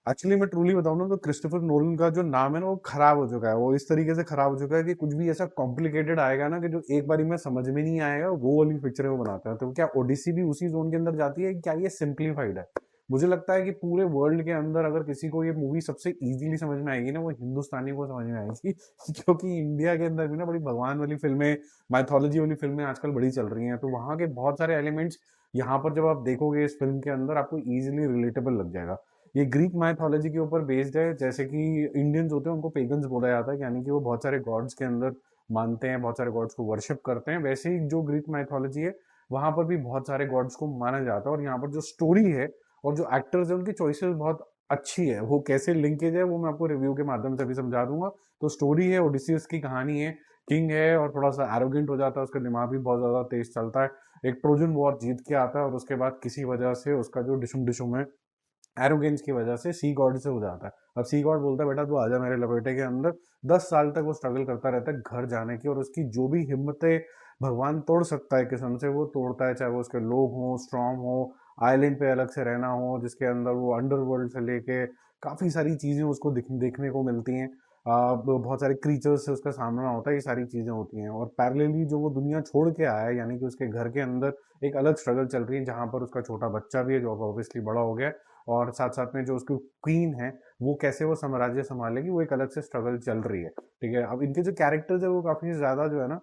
Actually मैं truly बताऊँ ना तो क्रिस्टोफर नोलन का जो नाम है ना वो खराब हो चुका है। वो इस तरीके से खराब हो चुका है कि कुछ भी ऐसा कॉम्प्लिकेटेड आएगा ना कि जो एक बारी में समझ में नहीं आएगा, वो वाली पिक्चरें वो बनाता है। तो क्या ओडिसी भी उसी जोन के अंदर जाती है, क्या ये सिंप्लीफाइड है? मुझे लगता है कि पूरे वर्ल्ड के अंदर अगर किसी को ये मूवी सबसे इजीली समझ में आएगी ना, वो हिंदुस्तानी को समझ में आएगी क्योंकि इंडिया के अंदर भी ना बड़ी भगवान वाली फिल्में, माइथोलॉजी वाली फिल्में आजकल बड़ी चल रही हैं। तो वहाँ के बहुत सारे एलिमेंट्स यहाँ पर जब आप देखोगे इस फिल्म के अंदर, आपको इजीली रिलेटेबल लग जाएगा। ये ग्रीक माइथोलॉजी के ऊपर बेस्ड है। जैसे कि इंडियंस होते हैं उनको पेगन्स बोला जाता है, यानी कि वो बहुत सारे गॉड्स के अंदर मानते हैं, बहुत सारे गॉड्स को वर्शिप करते हैं। वैसे ही जो ग्रीक माइथोलॉजी है वहां पर भी बहुत सारे गॉड्स को माना जाता है। और यहाँ पर जो स्टोरी है और जो एक्टर्स है उनकी चॉइसेस बहुत अच्छी है। वो कैसे लिंकेज है वो मैं आपको रिव्यू के माध्यम से भी समझा दूंगा। तो स्टोरी है, ओडिसियस की कहानी है। किंग है और थोड़ा सा एरोगेंट हो जाता है, उसका दिमाग भी बहुत ज्यादा तेज चलता है। एक ट्रोजन वॉर जीत के आता है और उसके बाद किसी वजह से उसका जो डिशुम डिशुम है एरोगेंस की वजह से सी गॉड से हो जाता है। अब सी गॉड बोलता है बेटा तू आजा मेरे लपेटे के अंदर। 10 साल तक वो स्ट्रगल करता रहता है घर जाने की, और उसकी जो भी हिम्मतें भगवान तोड़ सकता है किस्म से वो तोड़ता है। चाहे वो उसके लोग हों, स्ट्रॉन्ग हो, आइलैंड पे अलग से रहना हो जिसके अंदर वो अंडरवर्ल्ड से लेके काफी सारी चीजें उसको देखने को मिलती हैं। बहुत सारे क्रीचर्स से उसका सामना होता है, ये सारी चीजें होती हैं। और पैरेलली जो वो दुनिया छोड़ के आया है, यानी कि उसके घर के अंदर एक अलग स्ट्रगल चल रही है जहां पर उसका छोटा बच्चा भी है जो ऑब्वियसली बड़ा हो गया है। और साथ साथ में जो उसकी क्वीन है वो कैसे वो साम्राज्य संभालेगी, वो एक अलग से स्ट्रगल चल रही है। ठीक है, अब इनके जो कैरेक्टर्स है वो काफी ज्यादा जो है ना,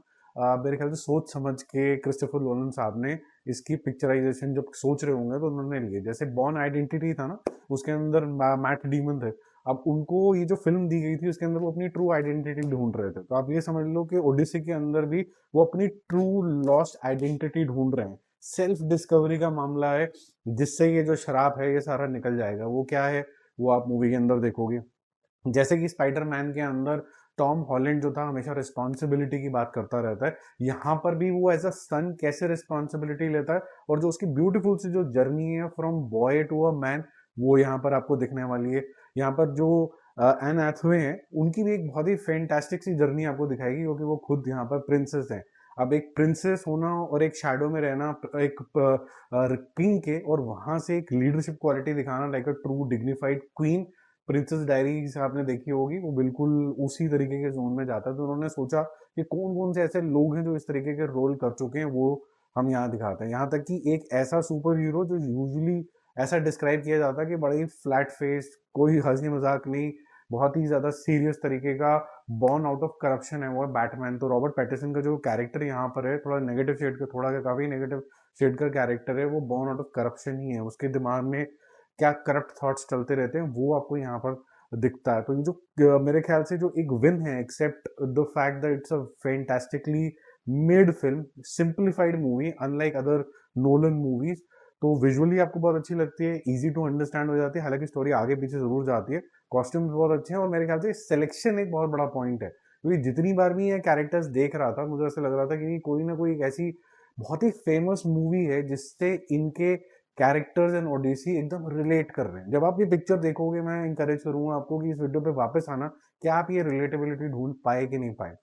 मेरे ख्याल से सोच समझ के क्रिस्टोफर नोलन साहब ने इसकी पिक्चराइजेशन जब सोच रहे होंगे तो उन्होंने लिए। जैसे बॉर्न आइडेंटिटी था ना, उसके अंदर मैट डीमन थे। अब उनको ये जो फिल्म दी गई थी उसके अंदर वो अपनी ट्रू आइडेंटिटी ढूंढ रहे थे। तो आप ये समझ लो कि ओडिसी के अंदर भी वो अपनी ट्रू लॉस्ट आइडेंटिटी ढूंढ रहे हैं। सेल्फ डिस्कवरी का मामला है जिससे ये जो शराब है ये सारा निकल जाएगा। वो क्या है वो आप मूवी के अंदर देखोगे। जैसे कि स्पाइडरमैन के अंदर टॉम हॉलैंड जो था हमेशा रिस्पॉन्सिबिलिटी की बात करता रहता है, यहाँ पर भी वो एज अ सन कैसे रिस्पॉन्सिबिलिटी लेता है। और जो उसकी ब्यूटीफुल सी जो जर्नी है from boy to a man, वो यहाँ पर आपको दिखने वाली है। यहाँ पर जो एन हैथवे हैं उनकी भी एक बहुत ही फैंटास्टिक सी जर्नी आपको दिखाएगी, क्योंकि वो खुद यहाँ पर प्रिंसेस हैं। अब एक प्रिंसेस होना और एक शैडो में रहना, एक किंग के, और वहां से एक लीडरशिप क्वालिटी दिखाना like a true dignified queen. Princess diaries आपने देखी होगी, वो बिल्कुल उसी तरीके के जोन में जाता है। तो उन्होंने सोचा कि कौन कौन से ऐसे लोग हैं जो इस तरीके के रोल कर चुके हैं, वो हम यहाँ दिखाते हैं। यहाँ तक कि एक ऐसा सुपर हीरो जो यूजुअली ऐसा डिस्क्राइब किया जाता है कि बड़ा ही फ्लैट फेस, कोई हंसी मजाक नहीं, बहुत ही ज्यादा सीरियस तरीके का, बॉर्न आउट ऑफ करप्शन है, वो है बैटमैन। तो रॉबर्ट पैटिसन का जो कैरेक्टर यहाँ पर है थोड़ा नेगेटिव शेड का, थोड़ा काफी नेगेटिव शेड का कैरेक्टर है, वो बॉर्न आउट ऑफ करप्शन ही है। उसके दिमाग में क्या करप्ट थॉट्स चलते रहते हैं वो आपको यहाँ पर दिखता है। तो ये जो मेरे ख्याल से जो एक विन है, except the fact that it's a fantastically made film, simplified movie unlike other Nolan movies. तो विजुअली आपको बहुत अच्छी लगती है, इजी टू अंडरस्टैंड हो जाती है, हालांकि स्टोरी आगे पीछे जरूर जाती है। कॉस्ट्यूम्स बहुत अच्छे हैं और मेरे ख्याल से सिलेक्शन एक बहुत बड़ा पॉइंट है, क्योंकि जितनी बार भी ये कैरेक्टर्स देख रहा था मुझे ऐसा लग रहा था कि कोई ना कोई एक ऐसी बहुत ही फेमस मूवी है जिससे इनके कैरेक्टर्स एंड ओडिसी एकदम रिलेट कर रहे हैं। जब आप ये पिक्चर देखोगे मैं इंकरेज करूंगा आपको कि इस वीडियो पे वापस आना, कि आप ये रिलेटेबिलिटी ढूंढ पाए कि नहीं पाए।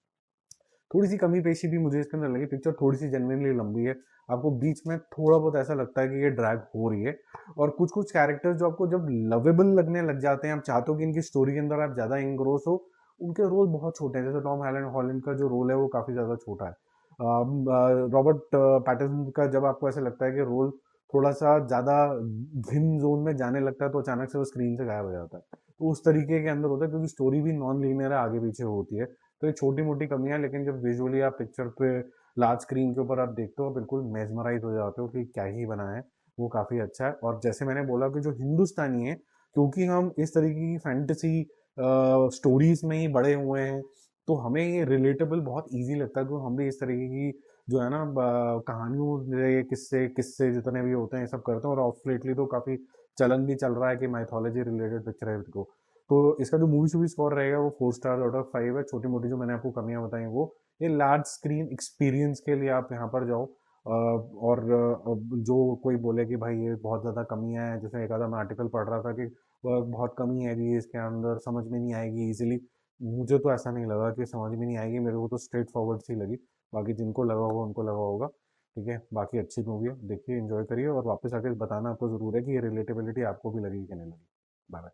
थोड़ी सी कमी पेशी भी मुझे इसके अंदर लगी, पिक्चर थोड़ी सी जेन्युइनली लंबी है। आपको बीच में थोड़ा बहुत ऐसा लगता है कि ये ड्रैग हो रही है। और कुछ कुछ कैरेक्टर्स जो आपको जब लवेबल लगने लग जाते हैं, आप चाहते हो कि इनकी स्टोरी के अंदर आप ज्यादा इंग्रोस हो, उनके रोल बहुत छोटे हैं। जैसे टॉम हॉलैंड हॉलैंड का जो रोल है वो काफी ज्यादा छोटा है। रॉबर्ट पैटिसन का जब आपको ऐसा लगता है कि रोल थोड़ा सा ज्यादा भिन्न जोन में जाने लगता है, तो अचानक से वो स्क्रीन से गायब हो जाता है। तो उस तरीके के अंदर होता है, क्योंकि स्टोरी भी नॉन लीनियर है, आगे पीछे होती है। तो ये छोटी मोटी कमियां, लेकिन जब विजुअली आप पिक्चर पे लार्ज स्क्रीन के ऊपर आप देखते हो बिल्कुल मेजमराइज हो जाते हो कि क्या ही बना है। वो काफी अच्छा है। और जैसे मैंने बोला कि जो हिंदुस्तानी है, क्योंकि हम इस तरीके की फैंटेसी स्टोरीज में ही बड़े हुए हैं, तो हमें ये रिलेटेबल बहुत इजी लगता है। तो हम भी इस तरीके की जो है ना कहानियों, ये किस्से किस्से जितने भी होते हैं ये सब करते हैं। और ऑफ लेटली तो काफी चलन भी चल रहा है कि माइथोलॉजी रिलेटेड पिक्चर है को। तो इसका जो मूवी शूवी स्कोर रहेगा वो 4 स्टार आउट ऑफ 5 है। छोटी मोटी जो मैंने आपको कमियां बताई वो ये लार्ज स्क्रीन एक्सपीरियंस के लिए आप यहाँ पर जाओ। और जो कोई बोले कि भाई ये बहुत ज़्यादा कमियां हैं, जैसे एक आधा मैं आर्टिकल पढ़ रहा था कि बहुत कमी है जी इसके अंदर, समझ में नहीं आएगी इजीली। मुझे तो ऐसा नहीं लगा कि समझ में नहीं आएगी, मेरे को तो स्ट्रेट फॉरवर्ड सी लगी। बाकी जिनको लगा होगा उनको लगा होगा। ठीक है, बाकी अच्छी मूवी है, देखिए एंजॉय करिए और वापस आके बताना आपको ज़रूर है कि ये रिलेटेबिलिटी आपको भी लगी कि नहीं लगी। Bye bye.